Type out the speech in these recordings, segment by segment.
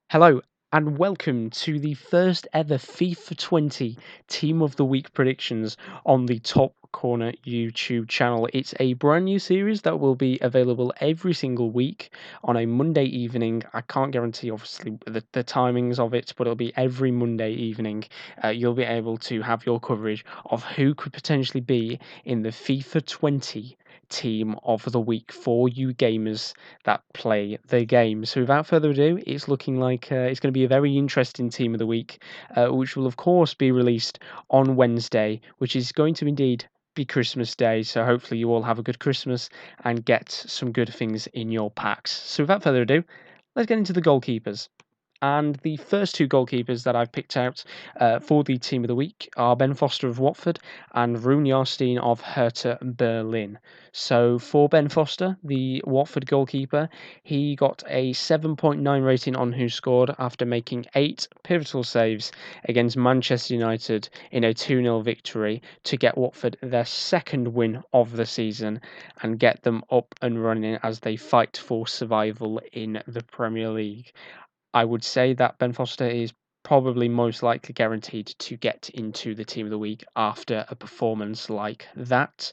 Hello and welcome to the first ever FIFA 20 Team of the Week predictions on the Top Corner YouTube channel. It's a brand new series that will be available every single week on a Monday evening. I can't guarantee, obviously, the timings of it, but it'll be every Monday evening. You'll be able to have your coverage of who could potentially be in the FIFA 20 Team of the Week for you gamers that play the game. So without further ado, it's looking like it's going to be a very interesting Team of the Week, which will of course be released on Wednesday, which is going to indeed be Christmas Day. So hopefully you all have a good Christmas and get some good things in your packs. So without further ado, let's get into the goalkeepers. And the first two goalkeepers that I've picked out for the Team of the Week are Ben Foster of Watford and Rune Jarstein of Hertha Berlin. So for Ben Foster, the Watford goalkeeper, he got a 7.9 rating on Who Scored after making 8 pivotal saves against Manchester United in a 2-0 victory to get Watford their second win of the season and get them up and running as they fight for survival in the Premier League. I would say that Ben Foster is probably most likely guaranteed to get into the Team of the Week after a performance like that.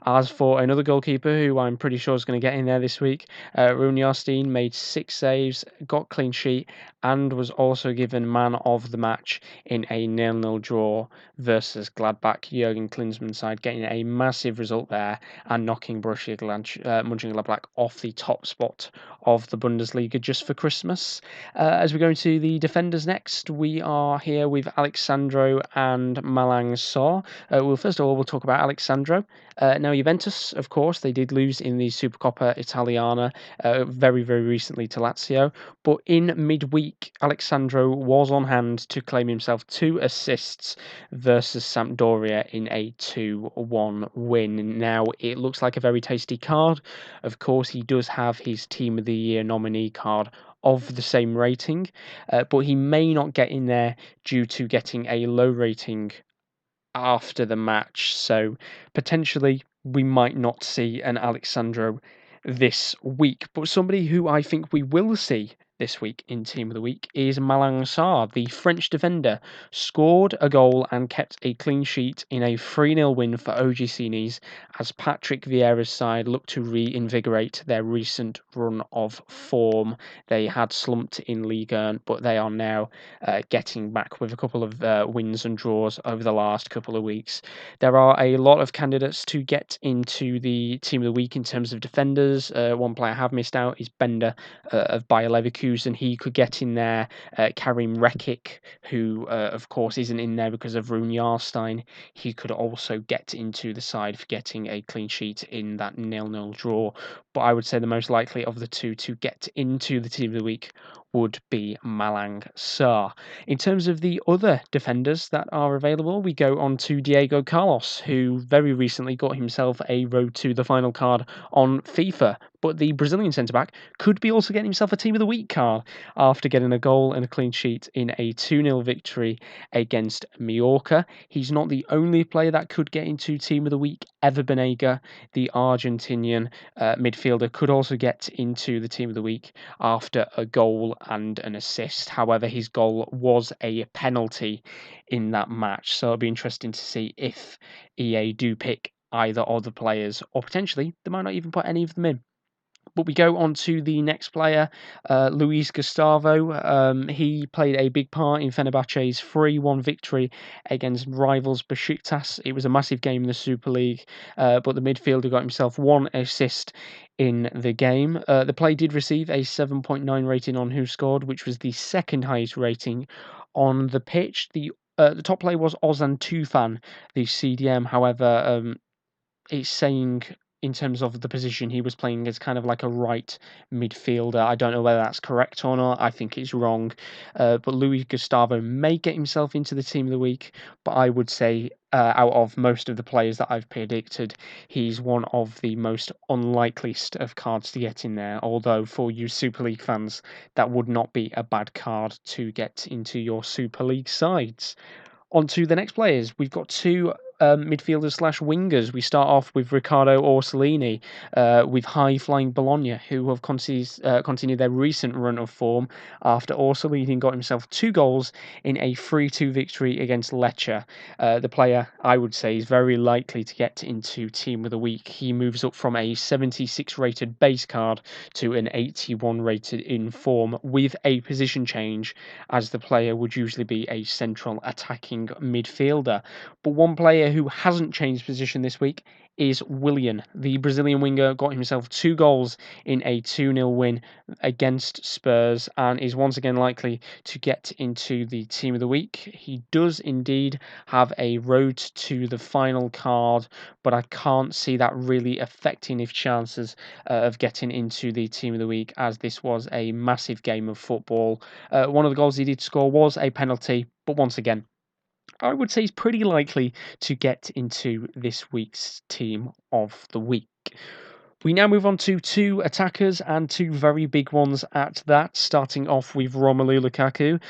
As for another goalkeeper who I'm pretty sure is going to get in there this week, Rune Jarstein made 6 saves, got clean sheet, and was also given man of the match in a 0-0 draw versus Gladbach. Jurgen Klinsmann's side getting a massive result there and knocking Borussia Mönchengladbach off the top spot of the Bundesliga just for Christmas. As we go into the defenders next, we are here with Alexandro and Malang Sarr. Well, first of all, we'll talk about Alexandro. Now, Juventus, of course, they did lose in the Supercoppa Italiana very, very recently to Lazio. But in midweek, Alexandro was on hand to claim himself 2 assists versus Sampdoria in a 2-1 win. Now, it looks like a very tasty card. Of course, he does have his Team of the Year nominee card of the same rating, but he may not get in there due to getting a low rating after the match. So potentially we might not see an Alexandro this week. But somebody who I think we will see this week in Team of the Week is Malang Sarr, the French defender, scored a goal and kept a clean sheet in a 3-0 win for OGC Nice as Patrick Vieira's side looked to reinvigorate their recent run of form. They had slumped in Ligue 1, but they are now getting back with a couple of wins and draws over the last couple of weeks. There are a lot of candidates to get into the Team of the Week in terms of defenders. One player I have missed out is Bender of Bayer Leverkusen. He could get in there. Karim Rekic, who of course isn't in there because of Rune Jarstein, he could also get into the side for getting a clean sheet in that 0-0 draw. But I would say the most likely of the two to get into the Team of the Week would be Malang Sarr. In terms of the other defenders that are available, we go on to Diego Carlos, who very recently got himself a road to the final card on FIFA. But the Brazilian centre-back could be also getting himself a Team of the Week card after getting a goal and a clean sheet in a 2-0 victory against Mallorca. He's not the only player that could get into Team of the Week. Ever Banega, the Argentinian midfielder, could also get into the Team of the Week after a goal and an assist. However, his goal was a penalty in that match. So it'll be interesting to see if EA do pick either of the players, or potentially they might not even put any of them in. But we go on to the next player, Luis Gustavo. He played a big part in Fenerbahce's 3-1 victory against rivals Besiktas. It was a massive game in the Super League, but the midfielder got himself 1 assist in the game. The play did receive a 7.9 rating on Who Scored, which was the second highest rating on the pitch. The top player was Ozan Tufan, the CDM. However, it's saying in terms of the position he was playing as kind of like a right midfielder. I don't know whether that's correct or not. I think it's wrong. But Luis Gustavo may get himself into the Team of the Week, but I would say out of most of the players that I've predicted, he's one of the most unlikeliest of cards to get in there. Although for you Super League fans, that would not be a bad card to get into your Super League sides. On to the next players. We've got 2 midfielders slash wingers. We start off with Riccardo Orsolini, with high-flying Bologna, who have continued their recent run of form after Orsolini got himself 2 goals in a 3-2 victory against Lecce. The player, I would say, is very likely to get into Team of the Week. He moves up from a 76 rated base card to an 81 rated in form with a position change, as the player would usually be a central attacking midfielder. But one player who hasn't changed position this week is Willian. The Brazilian winger got himself 2 goals in a 2-0 win against Spurs and is once again likely to get into the Team of the Week. He does indeed have a road to the final card, but I can't see that really affecting his chances of getting into the Team of the Week, as this was a massive game of football. One of the goals he did score was a penalty, but once again, I would say he's pretty likely to get into this week's Team of the Week. We now move on to 2 attackers and 2 very big ones at that, starting off with Romelu Lukaku,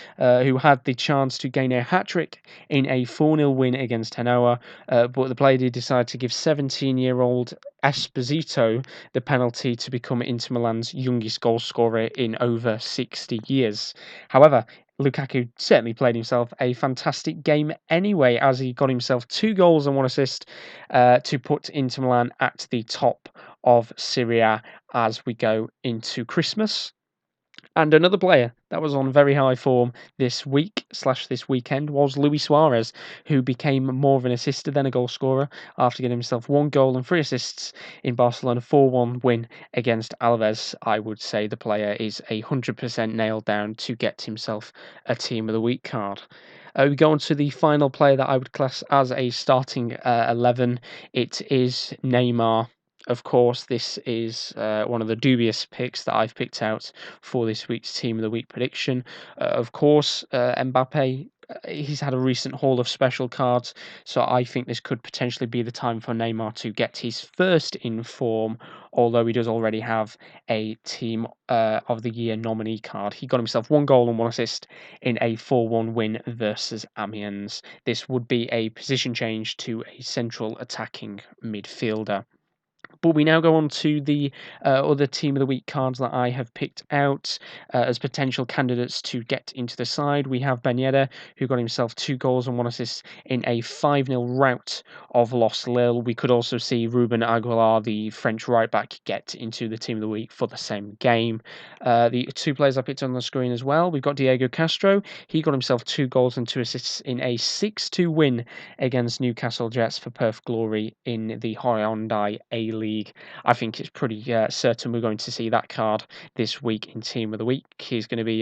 who had the chance to gain a hat-trick in a 4-0 win against Genoa, but the player did decide to give 17-year-old Esposito the penalty to become Inter Milan's youngest goal scorer in over 60 years. However, Lukaku certainly played himself a fantastic game anyway, as he got himself 2 goals and 1 assist to put Inter Milan at the top of Serie A as we go into Christmas. And another player that was on very high form this week / this weekend was Luis Suarez, who became more of an assister than a goal scorer after getting himself 1 goal and 3 assists in Barcelona 4-1 win against Alaves. I would say the player is 100% nailed down to get himself a Team of the Week card. We go on to the final player that I would class as a starting 11. It is Neymar. Of course, this is one of the dubious picks that I've picked out for this week's Team of the Week prediction. Of course, Mbappe, he's had a recent haul of special cards, so I think this could potentially be the time for Neymar to get his first in form, although he does already have a Team of the Year nominee card. He got himself 1 goal and 1 assist in a 4-1 win versus Amiens. This would be a position change to a central attacking midfielder. But we now go on to the other Team of the Week cards that I have picked out as potential candidates to get into the side. We have Ben Yedder, who got himself 2 goals and 1 assist in a 5-0 rout of Los Lille. We could also see Ruben Aguilar, the French right-back, get into the Team of the Week for the same game. The 2 players I picked on the screen as well. We've got Diego Castro. He got himself 2 goals and 2 assists in a 6-2 win against Newcastle Jets for Perth Glory in the Hyundai A-League. I think it's pretty certain we're going to see that card this week in Team of the Week. He's going to be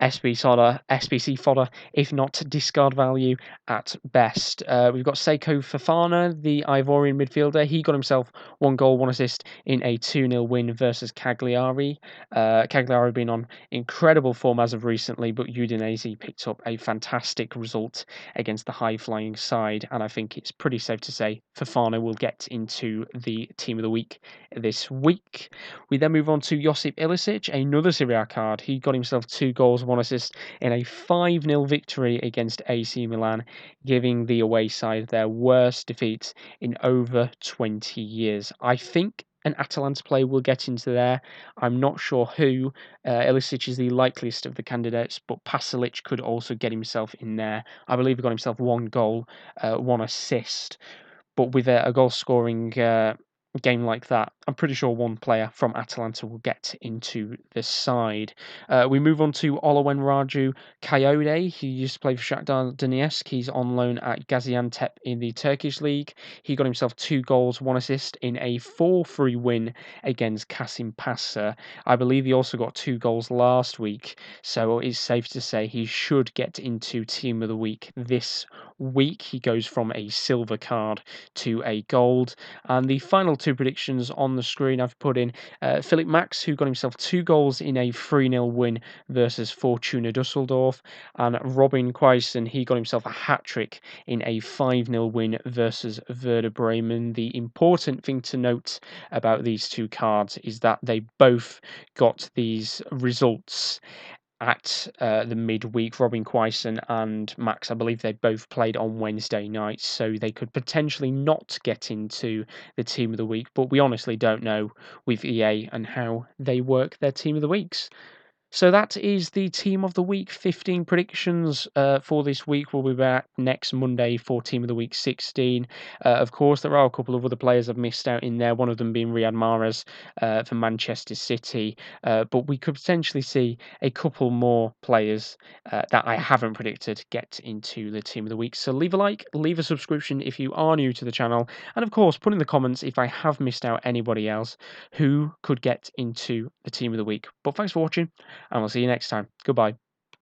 SBC fodder, if not discard value at best. We've got Seiko Fofana, the Ivorian midfielder. He got himself 1 goal, 1 assist in a 2-0 win versus Cagliari. Cagliari been on incredible form as of recently, but Udinese picked up a fantastic result against the high-flying side, and I think it's pretty safe to say Fofana will get into the Team of the Week this week. We then move on to Josip Ilicic, another Serie A card. He got himself 2 goals, 1 assist in a 5-0 victory against AC Milan, giving the away side their worst defeat in over 20 years. I think an Atalanta player will get into there. I'm not sure who. Ilicic is the likeliest of the candidates, but Pasalic could also get himself in there. I believe he got himself 1 goal, 1 assist. But with a goal scoring game like that, I'm pretty sure one player from Atalanta will get into the side. We move on to Olowen Raju Kayode. He used to play for Shakhtar Donetsk. He's on loan at Gaziantep in the Turkish league. He got himself 2 goals, 1 assist in a 4-3 win against Kasim Pasa. I believe he also got 2 goals last week, so it's safe to say he should get into Team of the Week this week. He goes from a silver card to a gold. And the final 2 predictions on the screen I've put in Philip Max, who got himself 2 goals in a 3-0 win versus Fortuna Dusseldorf, and Robin Quaison, he got himself a hat-trick in a 5-0 win versus Werder Bremen. The important thing to note about these 2 cards is that they both got these results at the midweek. Robin Quaison and Max, I believe they both played on Wednesday night, so they could potentially not get into the team of the week. But we honestly don't know with EA and how they work their team of the weeks. So that is the Team of the Week 15 predictions for this week. We'll be back next Monday for Team of the Week 16. Of course, there are a couple of other players I've missed out in there, one of them being Riyad Mahrez for Manchester City. But we could potentially see a couple more players that I haven't predicted get into the Team of the Week. So leave a like, leave a subscription if you are new to the channel, and of course, put in the comments if I have missed out anybody else who could get into the Team of the Week. But thanks for watching, and we'll see you next time. Goodbye.